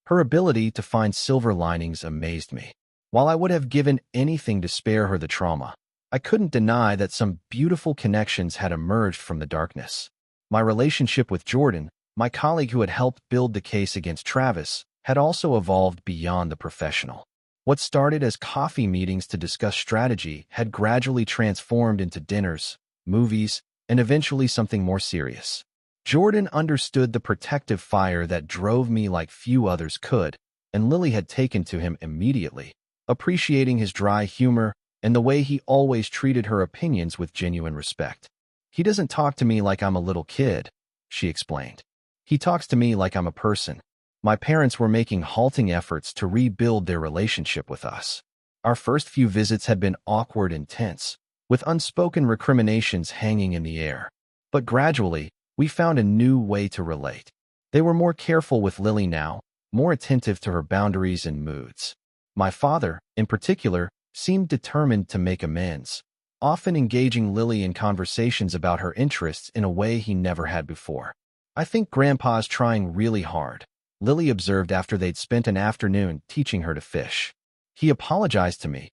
Speaker 1: Her ability to find silver linings amazed me. While I would have given anything to spare her the trauma, I couldn't deny that some beautiful connections had emerged from the darkness. My relationship with Jordan, my colleague who had helped build the case against Travis, had also evolved beyond the professional. What started as coffee meetings to discuss strategy had gradually transformed into dinners, movies, and eventually something more serious. Jordan understood the protective fire that drove me like few others could, and Lily had taken to him immediately, appreciating his dry humor and the way he always treated her opinions with genuine respect. "He doesn't talk to me like I'm a little kid," she explained. "He talks to me like I'm a person." My parents were making halting efforts to rebuild their relationship with us. Our first few visits had been awkward and tense, with unspoken recriminations hanging in the air. But gradually, we found a new way to relate. They were more careful with Lily now, more attentive to her boundaries and moods. My father, in particular, seemed determined to make amends, often engaging Lily in conversations about her interests in a way he never had before. "I think Grandpa's trying really hard," Lily observed after they'd spent an afternoon teaching her to fish. "He apologized to me,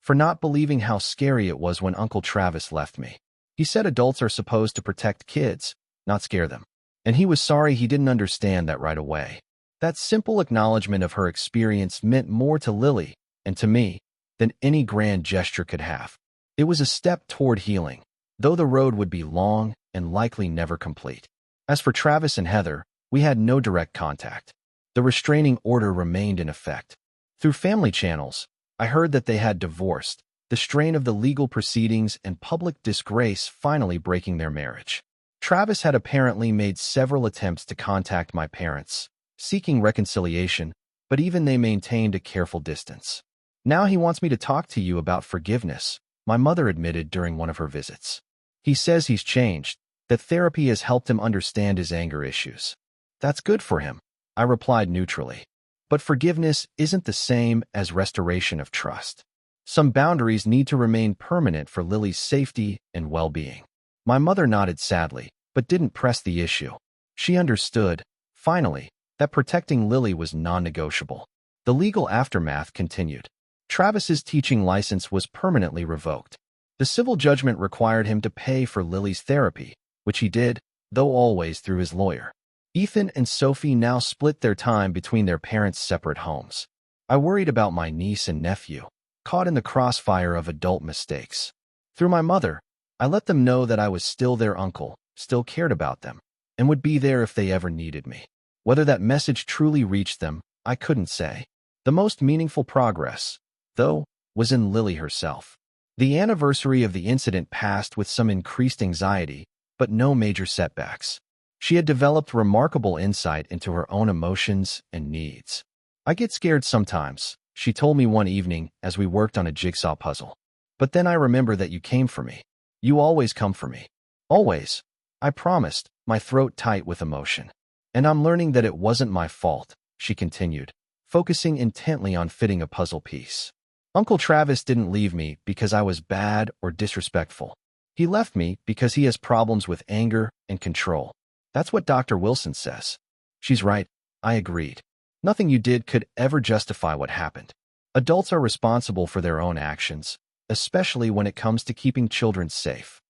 Speaker 1: for not believing how scary it was when Uncle Travis left me. He said adults are supposed to protect kids, not scare them. And he was sorry he didn't understand that right away." That simple acknowledgement of her experience meant more to Lily, and to me, than any grand gesture could have. It was a step toward healing, though the road would be long and likely never complete. As for Travis and Heather, we had no direct contact. The restraining order remained in effect. Through family channels, I heard that they had divorced, the strain of the legal proceedings and public disgrace finally breaking their marriage. Travis had apparently made several attempts to contact my parents, seeking reconciliation, but even they maintained a careful distance. "Now he wants me to talk to you about forgiveness," my mother admitted during one of her visits. "He says he's changed, that therapy has helped him understand his anger issues." "That's good for him," I replied neutrally. But forgiveness isn't the same as restoration of trust. Some boundaries need to remain permanent for Lily's safety and well-being. My mother nodded sadly, but didn't press the issue. She understood, finally, that protecting Lily was non-negotiable. The legal aftermath continued. Travis's teaching license was permanently revoked. The civil judgment required him to pay for Lily's therapy, which he did, though always through his lawyer. Ethan and Sophie now split their time between their parents' separate homes. I worried about my niece and nephew, caught in the crossfire of adult mistakes. Through my mother, I let them know that I was still their uncle, still cared about them, and would be there if they ever needed me. Whether that message truly reached them, I couldn't say. The most meaningful progress, though, was in Lily herself. The anniversary of the incident passed with some increased anxiety, but no major setbacks. She had developed remarkable insight into her own emotions and needs. "I get scared sometimes," she told me one evening as we worked on a jigsaw puzzle. "But then I remember that you came for me. You always come for me." "Always," I promised, my throat tight with emotion. "And I'm learning that it wasn't my fault," she continued, focusing intently on fitting a puzzle piece. "Uncle Travis didn't leave me because I was bad or disrespectful. He left me because he has problems with anger and control. That's what Dr. Wilson says." "She's right," I agreed. Nothing you did could ever justify what happened. Adults are responsible for their own actions, especially when it comes to keeping children safe.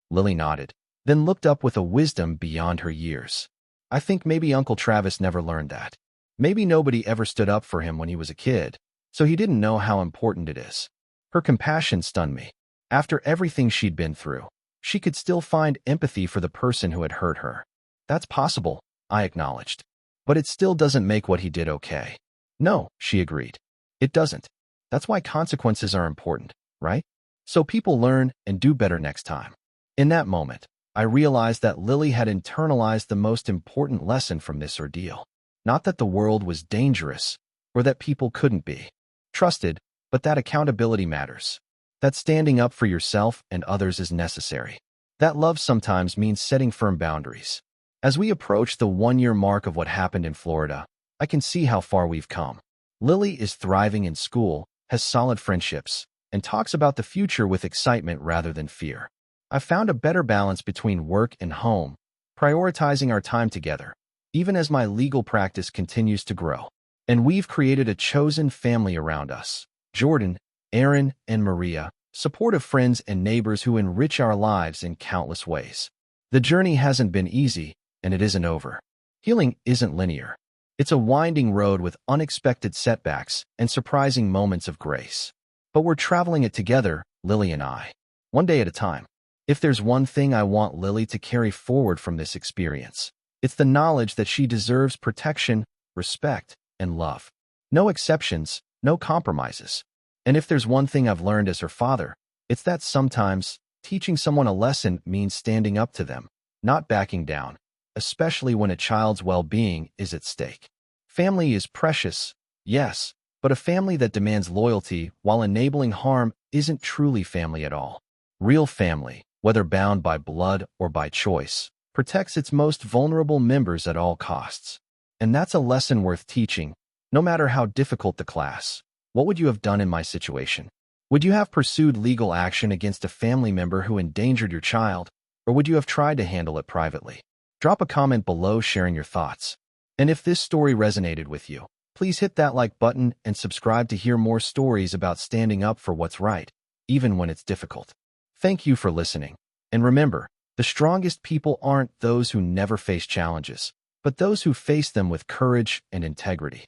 Speaker 1: Lily nodded, then looked up with a wisdom beyond her years. I think maybe Uncle Travis never learned that. Maybe nobody ever stood up for him when he was a kid, so he didn't know how important it is. Her compassion stunned me. After everything she'd been through, she could still find empathy for the person who had hurt her. That's possible, I acknowledged. But it still doesn't make what he did okay. No, she agreed. It doesn't. That's why consequences are important, right? So people learn and do better next time. In that moment, I realized that Lily had internalized the most important lesson from this ordeal. Not that the world was dangerous, or that people couldn't be trusted, but that accountability matters. That standing up for yourself and others is necessary. That love sometimes means setting firm boundaries. As we approach the one-year mark of what happened in Florida, I can see how far we've come. Lily is thriving in school, has solid friendships, and talks about the future with excitement rather than fear. I've found a better balance between work and home, prioritizing our time together, even as my legal practice continues to grow. And we've created a chosen family around us. Jordan, Aaron, and Maria, supportive friends and neighbors who enrich our lives in countless ways. The journey hasn't been easy, and it isn't over. Healing isn't linear. It's a winding road with unexpected setbacks and surprising moments of grace. But we're traveling it together, Lily and I, one day at a time. If there's one thing I want Lily to carry forward from this experience, it's the knowledge that she deserves protection, respect, and love. No exceptions, no compromises. And if there's one thing I've learned as her father, it's that sometimes teaching someone a lesson means standing up to them, not backing down, especially when a child's well-being is at stake. Family is precious, yes, but a family that demands loyalty while enabling harm isn't truly family at all. Real family, whether bound by blood or by choice, protects its most vulnerable members at all costs. And that's a lesson worth teaching, no matter how difficult the class. What would you have done in my situation? Would you have pursued legal action against a family member who endangered your child, or would you have tried to handle it privately? Drop a comment below sharing your thoughts. And if this story resonated with you, please hit that like button and subscribe to hear more stories about standing up for what's right, even when it's difficult. Thank you for listening. And remember, the strongest people aren't those who never face challenges, but those who face them with courage and integrity.